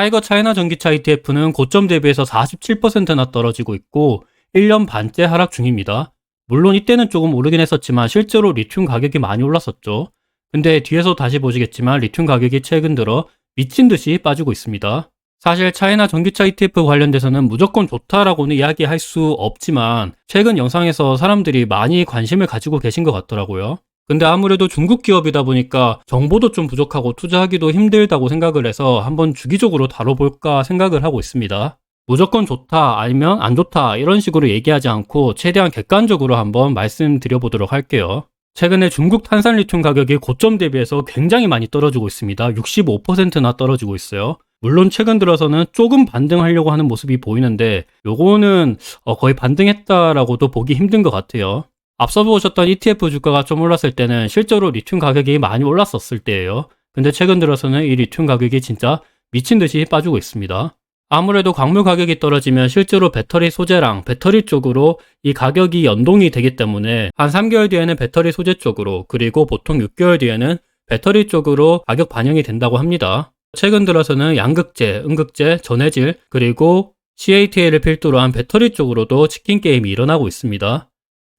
타이거 차이나 전기차 ETF는 고점 대비해서 47%나 떨어지고 있고 1년 반째 하락 중입니다. 물론 이때는 조금 오르긴 했었지만 실제로 리튬 가격이 많이 올랐었죠. 근데 뒤에서 다시 보시겠지만 리튬 가격이 최근 들어 미친 듯이 빠지고 있습니다. 사실 차이나 전기차 ETF 관련돼서는 무조건 좋다라고는 이야기할 수 없지만 최근 영상에서 사람들이 많이 관심을 가지고 계신 것 같더라고요. 근데 아무래도 중국 기업이다 보니까 정보도 좀 부족하고 투자하기도 힘들다고 생각을 해서 한번 주기적으로 다뤄볼까 생각을 하고 있습니다. 무조건 좋다 아니면 안 좋다 이런 식으로 얘기하지 않고 최대한 객관적으로 한번 말씀드려보도록 할게요. 최근에 중국 탄산 리튬 가격이 고점 대비해서 굉장히 많이 떨어지고 있습니다. 65%나 떨어지고 있어요. 물론 최근 들어서는 조금 반등하려고 하는 모습이 보이는데 요거는 거의 반등했다라고도 보기 힘든 것 같아요. 앞서 보셨던 ETF 주가가 좀 올랐을 때는 실제로 리튬 가격이 많이 올랐었을 때예요. 근데 최근 들어서는 이 리튬 가격이 진짜 미친 듯이 빠지고 있습니다. 아무래도 광물 가격이 떨어지면 실제로 배터리 소재랑 배터리 쪽으로 이 가격이 연동이 되기 때문에 한 3개월 뒤에는 배터리 소재 쪽으로 그리고 보통 6개월 뒤에는 배터리 쪽으로 가격 반영이 된다고 합니다. 최근 들어서는 양극재, 음극재, 전해질 그리고 CATL을 필두로 한 배터리 쪽으로도 치킨 게임이 일어나고 있습니다.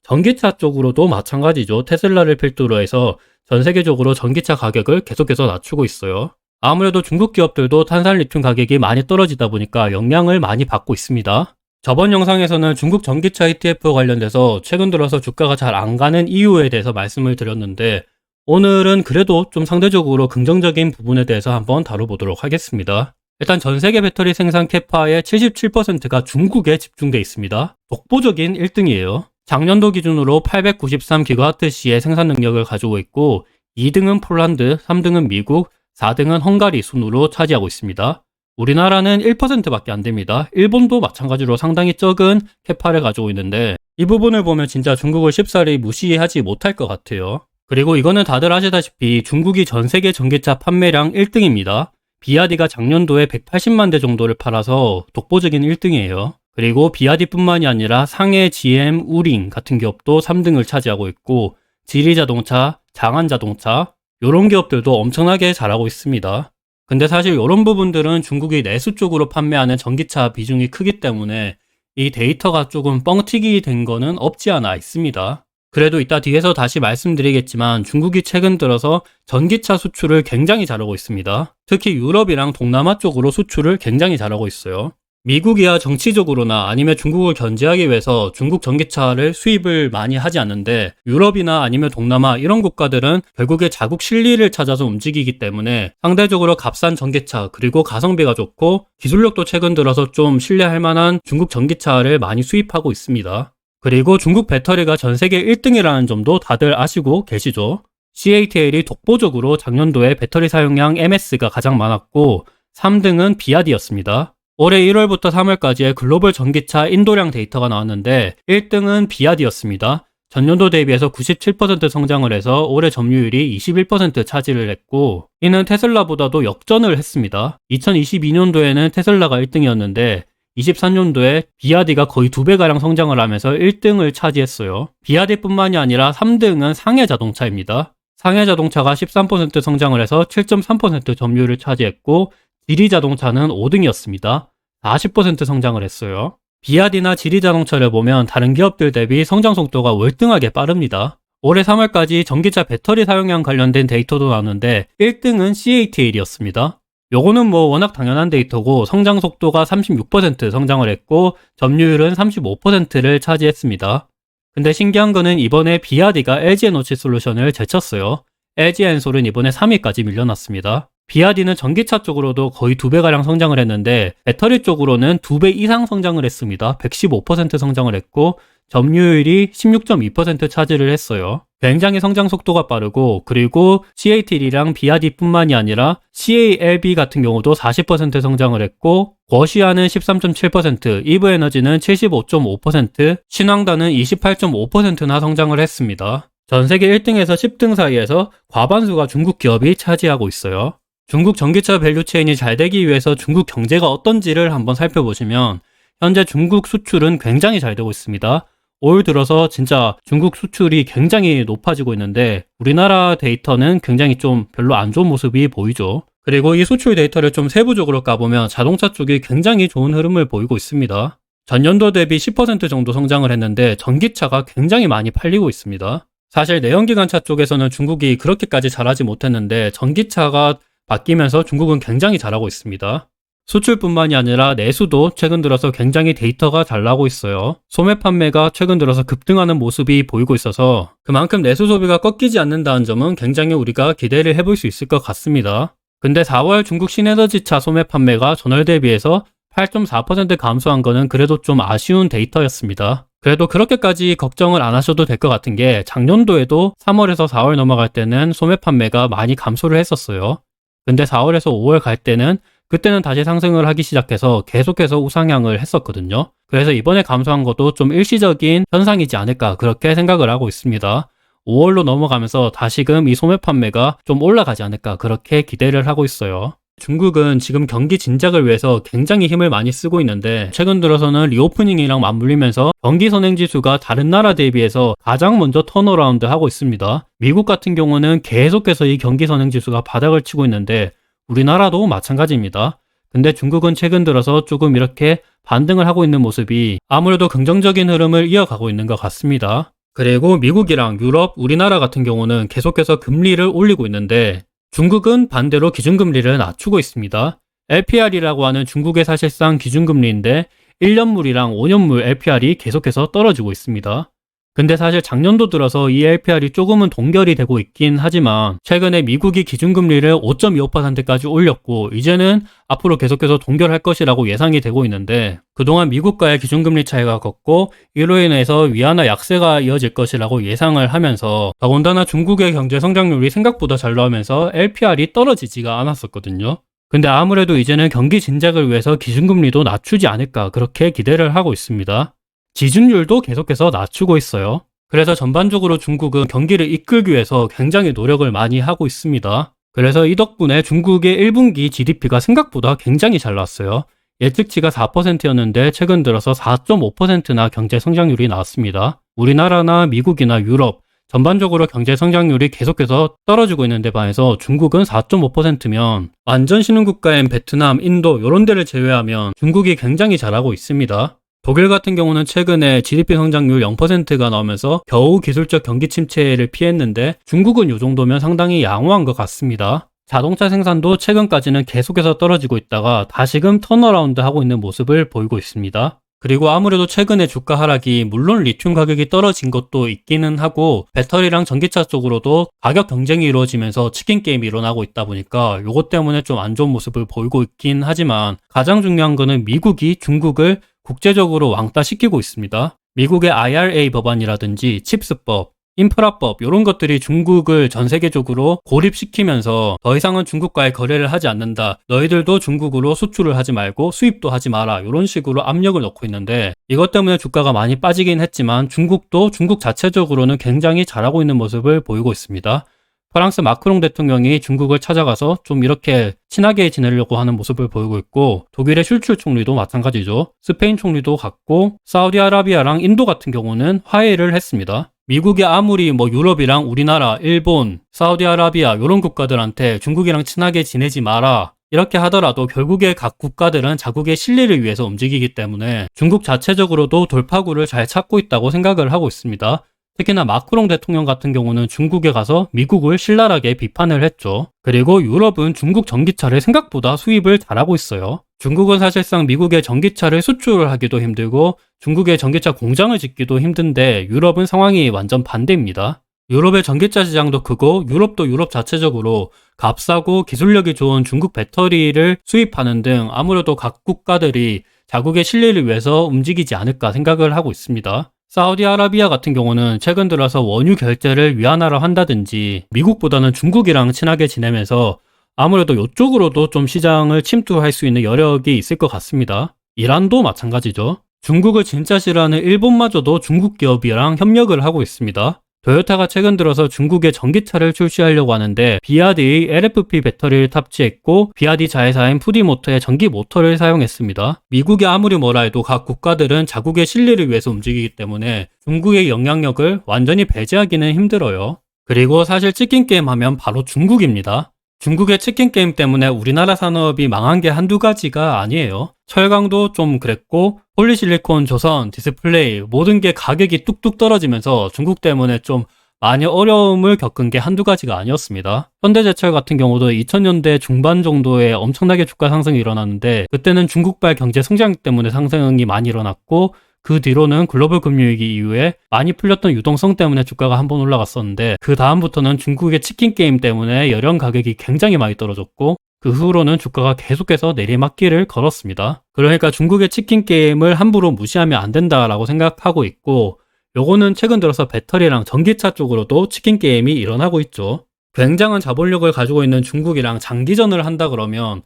전기차 쪽으로도 마찬가지죠. 테슬라를 필두로 해서 전 세계적으로 전기차 가격을 계속해서 낮추고 있어요. 아무래도 중국 기업들도 탄산 리튬 가격이 많이 떨어지다 보니까 영향을 많이 받고 있습니다. 저번 영상에서는 중국 전기차 ETF 관련돼서 최근 들어서 주가가 잘 안 가는 이유에 대해서 말씀을 드렸는데 오늘은 그래도 좀 상대적으로 긍정적인 부분에 대해서 한번 다뤄보도록 하겠습니다. 일단 전 세계 배터리 생산 캐파의 77%가 중국에 집중돼 있습니다. 독보적인 1등이에요. 작년도 기준으로 893GWh의 생산 능력을 가지고 있고 2등은 폴란드, 3등은 미국, 4등은 헝가리 순으로 차지하고 있습니다. 우리나라는 1%밖에 안 됩니다. 일본도 마찬가지로 상당히 적은 캐파를 가지고 있는데 이 부분을 보면 진짜 중국을 쉽사리 무시하지 못할 것 같아요. 그리고 이거는 다들 아시다시피 중국이 전 세계 전기차 판매량 1등입니다. 비아디가 작년도에 180만 대 정도를 팔아서 독보적인 1등이에요. 그리고 비아디뿐만이 아니라 상해 GM, 우링 같은 기업도 3등을 차지하고 있고 지리자동차, 장안자동차 이런 기업들도 엄청나게 잘하고 있습니다. 근데 사실 이런 부분들은 중국이 내수 쪽으로 판매하는 전기차 비중이 크기 때문에 이 데이터가 조금 뻥튀기 된 거는 없지 않아 있습니다. 그래도 이따 뒤에서 다시 말씀드리겠지만 중국이 최근 들어서 전기차 수출을 굉장히 잘하고 있습니다. 특히 유럽이랑 동남아 쪽으로 수출을 굉장히 잘하고 있어요. 미국이야 정치적으로나 아니면 중국을 견제하기 위해서 중국 전기차를 수입을 많이 하지 않는데 유럽이나 아니면 동남아 이런 국가들은 결국에 자국 실리를 찾아서 움직이기 때문에 상대적으로 값싼 전기차 그리고 가성비가 좋고 기술력도 최근 들어서 좀 신뢰할 만한 중국 전기차를 많이 수입하고 있습니다. 그리고 중국 배터리가 전 세계 1등이라는 점도 다들 아시고 계시죠? CATL이 독보적으로 작년도에 배터리 사용량 MS가 가장 많았고 3등은 비아디였습니다. 올해 1월부터 3월까지의 글로벌 전기차 인도량 데이터가 나왔는데 1등은 비아디였습니다. 전년도 대비해서 97% 성장을 해서 올해 점유율이 21% 차지를 했고 이는 테슬라보다도 역전을 했습니다. 2022년도에는 테슬라가 1등이었는데 23년도에 비아디가 거의 2배가량 성장을 하면서 1등을 차지했어요. 비아디뿐만이 아니라 3등은 상해자동차입니다. 상해자동차가 13% 성장을 해서 7.3% 점유율을 차지했고 지리자동차는 5등이었습니다. 40% 성장을 했어요. 비아디나 지리자동차를 보면 다른 기업들 대비 성장 속도가 월등하게 빠릅니다. 올해 3월까지 전기차 배터리 사용량 관련된 데이터도 나왔는데 1등은 CATL이었습니다. 요거는 뭐 워낙 당연한 데이터고 성장 속도가 36% 성장을 했고 점유율은 35%를 차지했습니다. 근데 신기한 거는 이번에 비아디가 LG에너지솔루션을 제쳤어요. LG엔솔은 이번에 3위까지 밀려났습니다. 비아디는 전기차 쪽으로도 거의 2배가량 성장을 했는데 배터리 쪽으로는 2배 이상 성장을 했습니다. 115% 성장을 했고 점유율이 16.2% 차지를 했어요. 굉장히 성장 속도가 빠르고 그리고 CATL이랑 비아디뿐만이 아니라 CALB 같은 경우도 40% 성장을 했고 거시아는 13.7%, 이브에너지는 75.5%, 신황단은 28.5%나 성장을 했습니다. 전 세계 1등에서 10등 사이에서 과반수가 중국 기업이 차지하고 있어요. 중국 전기차 밸류체인이 잘 되기 위해서 중국 경제가 어떤지를 한번 살펴보시면 현재 중국 수출은 굉장히 잘 되고 있습니다. 올 들어서 진짜 중국 수출이 굉장히 높아지고 있는데 우리나라 데이터는 굉장히 좀 별로 안 좋은 모습이 보이죠. 그리고 이 수출 데이터를 좀 세부적으로 까보면 자동차 쪽이 굉장히 좋은 흐름을 보이고 있습니다. 전년도 대비 10% 정도 성장을 했는데 전기차가 굉장히 많이 팔리고 있습니다. 사실 내연기관차 쪽에서는 중국이 그렇게까지 잘하지 못했는데 전기차가 바뀌면서 중국은 굉장히 잘하고 있습니다. 수출뿐만이 아니라 내수도 최근 들어서 굉장히 데이터가 잘 나오고 있어요. 소매 판매가 최근 들어서 급등하는 모습이 보이고 있어서 그만큼 내수 소비가 꺾이지 않는다는 점은 굉장히 우리가 기대를 해볼 수 있을 것 같습니다. 근데 4월 중국 신에너지차 소매 판매가 전월 대비해서 8.4% 감소한 거는 그래도 좀 아쉬운 데이터였습니다. 그래도 그렇게까지 걱정을 안 하셔도 될 것 같은 게 작년도에도 3월에서 4월 넘어갈 때는 소매 판매가 많이 감소를 했었어요. 근데 4월에서 5월 갈 때는 그때는 다시 상승을 하기 시작해서 계속해서 우상향을 했었거든요. 그래서 이번에 감소한 것도 좀 일시적인 현상이지 않을까 그렇게 생각을 하고 있습니다. 5월로 넘어가면서 다시금 이 소매 판매가 좀 올라가지 않을까 그렇게 기대를 하고 있어요. 중국은 지금 경기 진작을 위해서 굉장히 힘을 많이 쓰고 있는데 최근 들어서는 리오프닝이랑 맞물리면서 경기 선행 지수가 다른 나라 대비해서 가장 먼저 턴어라운드 하고 있습니다. 미국 같은 경우는 계속해서 이 경기 선행 지수가 바닥을 치고 있는데 우리나라도 마찬가지입니다. 근데 중국은 최근 들어서 조금 이렇게 반등을 하고 있는 모습이 아무래도 긍정적인 흐름을 이어가고 있는 것 같습니다. 그리고 미국이랑 유럽, 우리나라 같은 경우는 계속해서 금리를 올리고 있는데 중국은 반대로 기준금리를 낮추고 있습니다. LPR이라고 하는 중국의 사실상 기준금리인데 1년물이랑 5년물 LPR이 계속해서 떨어지고 있습니다. 근데 사실 작년도 들어서 이 LPR이 조금은 동결이 되고 있긴 하지만 최근에 미국이 기준금리를 5.25%까지 올렸고 이제는 앞으로 계속해서 동결할 것이라고 예상이 되고 있는데 그동안 미국과의 기준금리 차이가 컸고 이로 인해서 위안화 약세가 이어질 것이라고 예상을 하면서 더군다나 중국의 경제 성장률이 생각보다 잘 나오면서 LPR이 떨어지지가 않았었거든요. 근데 아무래도 이제는 경기 진작을 위해서 기준금리도 낮추지 않을까 그렇게 기대를 하고 있습니다. 지준율도 계속해서 낮추고 있어요. 그래서 전반적으로 중국은 경기를 이끌기 위해서 굉장히 노력을 많이 하고 있습니다. 그래서 이 덕분에 중국의 1분기 GDP가 생각보다 굉장히 잘 나왔어요. 예측치가 4%였는데 최근 들어서 4.5%나 경제 성장률이 나왔습니다. 우리나라나 미국이나 유럽 전반적으로 경제 성장률이 계속해서 떨어지고 있는 데 반해서 중국은 4.5%면 완전 신흥국가인 베트남, 인도 이런 데를 제외하면 중국이 굉장히 잘하고 있습니다. 독일 같은 경우는 최근에 GDP 성장률 0%가 나오면서 겨우 기술적 경기 침체를 피했는데 중국은 이 정도면 상당히 양호한 것 같습니다. 자동차 생산도 최근까지는 계속해서 떨어지고 있다가 다시금 턴어라운드 하고 있는 모습을 보이고 있습니다. 그리고 아무래도 최근에 주가 하락이 물론 리튬 가격이 떨어진 것도 있기는 하고 배터리랑 전기차 쪽으로도 가격 경쟁이 이루어지면서 치킨 게임이 일어나고 있다 보니까 이것 때문에 좀 안 좋은 모습을 보이고 있긴 하지만 가장 중요한 거는 미국이 중국을 국제적으로 왕따시키고 있습니다. 미국의 IRA 법안이라든지 칩스법, 인프라법 이런 것들이 중국을 전 세계적으로 고립시키면서 더 이상은 중국과의 거래를 하지 않는다. 너희들도 중국으로 수출을 하지 말고 수입도 하지 마라. 이런 식으로 압력을 넣고 있는데 이것 때문에 주가가 많이 빠지긴 했지만 중국도 중국 자체적으로는 굉장히 잘하고 있는 모습을 보이고 있습니다. 프랑스 마크롱 대통령이 중국을 찾아가서 좀 이렇게 친하게 지내려고 하는 모습을 보이고 있고 독일의 슐츠 총리도 마찬가지죠. 스페인 총리도 갔고 사우디아라비아랑 인도 같은 경우는 화해를 했습니다. 미국이 아무리 유럽이랑 우리나라, 일본, 사우디아라비아 이런 국가들한테 중국이랑 친하게 지내지 마라 이렇게 하더라도 결국에 각 국가들은 자국의 실리를 위해서 움직이기 때문에 중국 자체적으로도 돌파구를 잘 찾고 있다고 생각을 하고 있습니다. 특히나 마크롱 대통령 같은 경우는 중국에 가서 미국을 신랄하게 비판을 했죠. 그리고 유럽은 중국 전기차를 생각보다 수입을 잘하고 있어요. 중국은 사실상 미국의 전기차를 수출을 하기도 힘들고 중국의 전기차 공장을 짓기도 힘든데 유럽은 상황이 완전 반대입니다. 유럽의 전기차 시장도 크고 유럽도 유럽 자체적으로 값싸고 기술력이 좋은 중국 배터리를 수입하는 등 아무래도 각 국가들이 자국의 실리를 위해서 움직이지 않을까 생각을 하고 있습니다. 사우디아라비아 같은 경우는 최근 들어서 원유 결제를 위안화로 한다든지 미국보다는 중국이랑 친하게 지내면서 아무래도 이쪽으로도 좀 시장을 침투할 수 있는 여력이 있을 것 같습니다. 이란도 마찬가지죠. 중국을 진짜 싫어하는 일본마저도 중국 기업이랑 협력을 하고 있습니다. 토요타가 최근 들어서 중국에 전기차를 출시하려고 하는데 비아디의 LFP 배터리를 탑재했고 비아디 자회사인 푸디모터의 전기 모터를 사용했습니다. 미국이 아무리 뭐라 해도 각 국가들은 자국의 실리를 위해서 움직이기 때문에 중국의 영향력을 완전히 배제하기는 힘들어요. 그리고 사실 치킨 게임 하면 바로 중국입니다. 중국의 치킨 게임 때문에 우리나라 산업이 망한 게 한두 가지가 아니에요. 철강도 좀 그랬고 폴리실리콘, 조선, 디스플레이 모든 게 가격이 뚝뚝 떨어지면서 중국 때문에 좀 많이 어려움을 겪은 게 한두 가지가 아니었습니다. 현대제철 같은 경우도 2000년대 중반 정도에 엄청나게 주가 상승이 일어났는데 그때는 중국발 경제 성장 때문에 상승이 많이 일어났고 그 뒤로는 글로벌 금융위기 이후에 많이 풀렸던 유동성 때문에 주가가 한번 올라갔었는데 그 다음부터는 중국의 치킨 게임 때문에 열연 가격이 굉장히 많이 떨어졌고 그 후로는 주가가 계속해서 내리막길을 걸었습니다. 그러니까 중국의 치킨 게임을 함부로 무시하면 안 된다라고 생각하고 있고 요거는 최근 들어서 배터리랑 전기차 쪽으로도 치킨 게임이 일어나고 있죠. 굉장한 자본력을 가지고 있는 중국이랑 장기전을 한다 그러면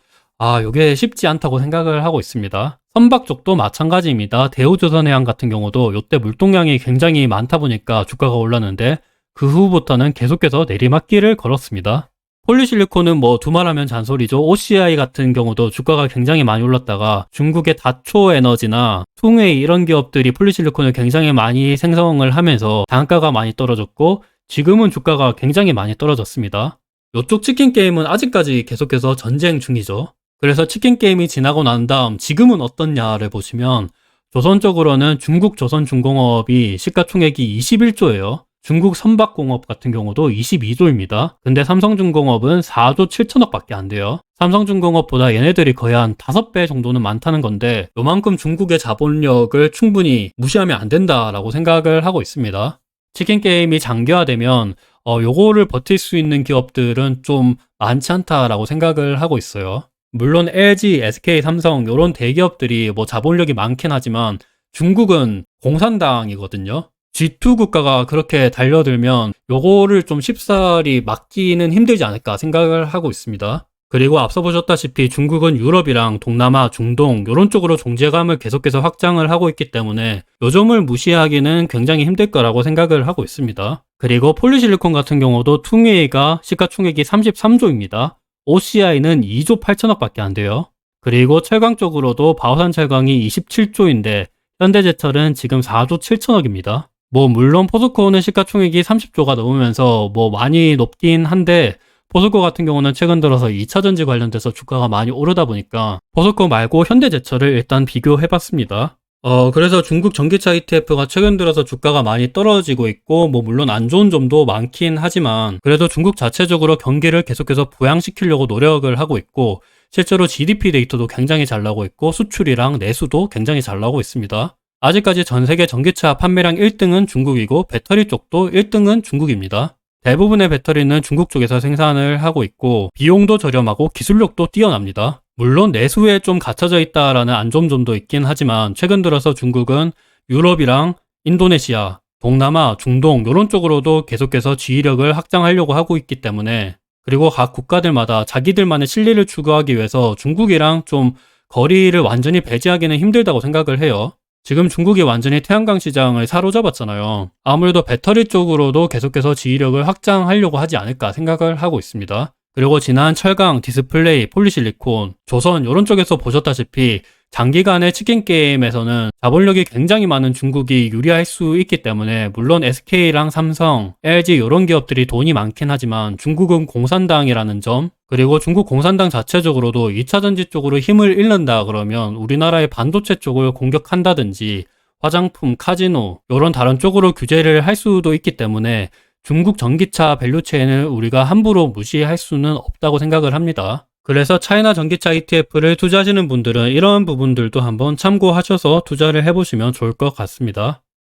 요게 쉽지 않다고 생각을 하고 있습니다. 선박 쪽도 마찬가지입니다. 대우조선해양 같은 경우도 요때 물동량이 굉장히 많다 보니까 주가가 올랐는데 그 후부터는 계속해서 내리막길을 걸었습니다. 폴리실리콘은 뭐 두말하면 잔소리죠. OCI 같은 경우도 주가가 굉장히 많이 올랐다가 중국의 다초에너지나 퉁웨이 이런 기업들이 폴리실리콘을 굉장히 많이 생성을 하면서 단가가 많이 떨어졌고 지금은 주가가 굉장히 많이 떨어졌습니다. 이쪽 치킨 게임은 아직까지 계속해서 전쟁 중이죠. 그래서 치킨 게임이 지나고 난 다음 지금은 어떻냐를 보시면 조선 쪽으로는 중국 조선중공업이 시가총액이 21조예요. 중국 선박공업 같은 경우도 22조입니다. 근데 삼성중공업은 4조 7천억 밖에 안 돼요. 삼성중공업보다 얘네들이 거의 한 5배 정도는 많다는 건데 요만큼 중국의 자본력을 충분히 무시하면 안 된다라고 생각을 하고 있습니다. 치킨 게임이 장기화되면 요거를 버틸 수 있는 기업들은 좀 많지 않다라고 생각을 하고 있어요. 물론 LG, SK, 삼성 요런 대기업들이 뭐 자본력이 많긴 하지만 중국은 공산당이거든요. G2 국가가 그렇게 달려들면 요거를 좀 쉽사리 막기는 힘들지 않을까 생각을 하고 있습니다. 그리고 앞서 보셨다시피 중국은 유럽이랑 동남아, 중동 요런 쪽으로 존재감을 계속해서 확장을 하고 있기 때문에 요 점을 무시하기는 굉장히 힘들 거라고 생각을 하고 있습니다. 그리고 폴리실리콘 같은 경우도 퉁웨이가 시가총액이 33조입니다. OCI는 2조 8천억 밖에 안 돼요. 그리고 철강 쪽으로도 바오산 철강이 27조인데 현대제철은 지금 4조 7천억입니다. 뭐 물론 포스코는 시가총액이 30조가 넘으면서 뭐 많이 높긴 한데 포스코 같은 경우는 최근 들어서 2차전지 관련돼서 주가가 많이 오르다 보니까 포스코 말고 현대제철을 일단 비교해봤습니다. 그래서 중국 전기차 ETF가 최근 들어서 주가가 많이 떨어지고 있고 뭐 물론 안 좋은 점도 많긴 하지만 그래도 중국 자체적으로 경기를 계속해서 부양시키려고 노력을 하고 있고 실제로 GDP 데이터도 굉장히 잘 나오고 있고 수출이랑 내수도 굉장히 잘 나오고 있습니다. 아직까지 전 세계 전기차 판매량 1등은 중국이고 배터리 쪽도 1등은 중국입니다. 대부분의 배터리는 중국 쪽에서 생산을 하고 있고 비용도 저렴하고 기술력도 뛰어납니다. 물론 내수에 좀 갇혀져 있다라는 안 좋은 점도 있긴 하지만 최근 들어서 중국은 유럽이랑 인도네시아, 동남아, 중동 이런 쪽으로도 계속해서 지휘력을 확장하려고 하고 있기 때문에 그리고 각 국가들마다 자기들만의 실리를 추구하기 위해서 중국이랑 좀 거리를 완전히 배제하기는 힘들다고 생각을 해요. 지금 중국이 완전히 태양광 시장을 사로잡았잖아요. 아무래도 배터리 쪽으로도 계속해서 지휘력을 확장하려고 하지 않을까 생각을 하고 있습니다. 그리고 지난 철강, 디스플레이, 폴리실리콘, 조선 이런 쪽에서 보셨다시피 장기간의 치킨 게임에서는 자본력이 굉장히 많은 중국이 유리할 수 있기 때문에 물론 SK랑 삼성, LG 이런 기업들이 돈이 많긴 하지만 중국은 공산당이라는 점 그리고 중국 공산당 자체적으로도 2차전지 쪽으로 힘을 잃는다 그러면 우리나라의 반도체 쪽을 공격한다든지 화장품, 카지노 이런 다른 쪽으로 규제를 할 수도 있기 때문에 중국 전기차 밸류체인을 우리가 함부로 무시할 수는 없다고 생각을 합니다. 그래서 차이나 전기차 ETF를 투자하시는 분들은 이런 부분들도 한번 참고하셔서 투자를 해보시면 좋을 것 같습니다.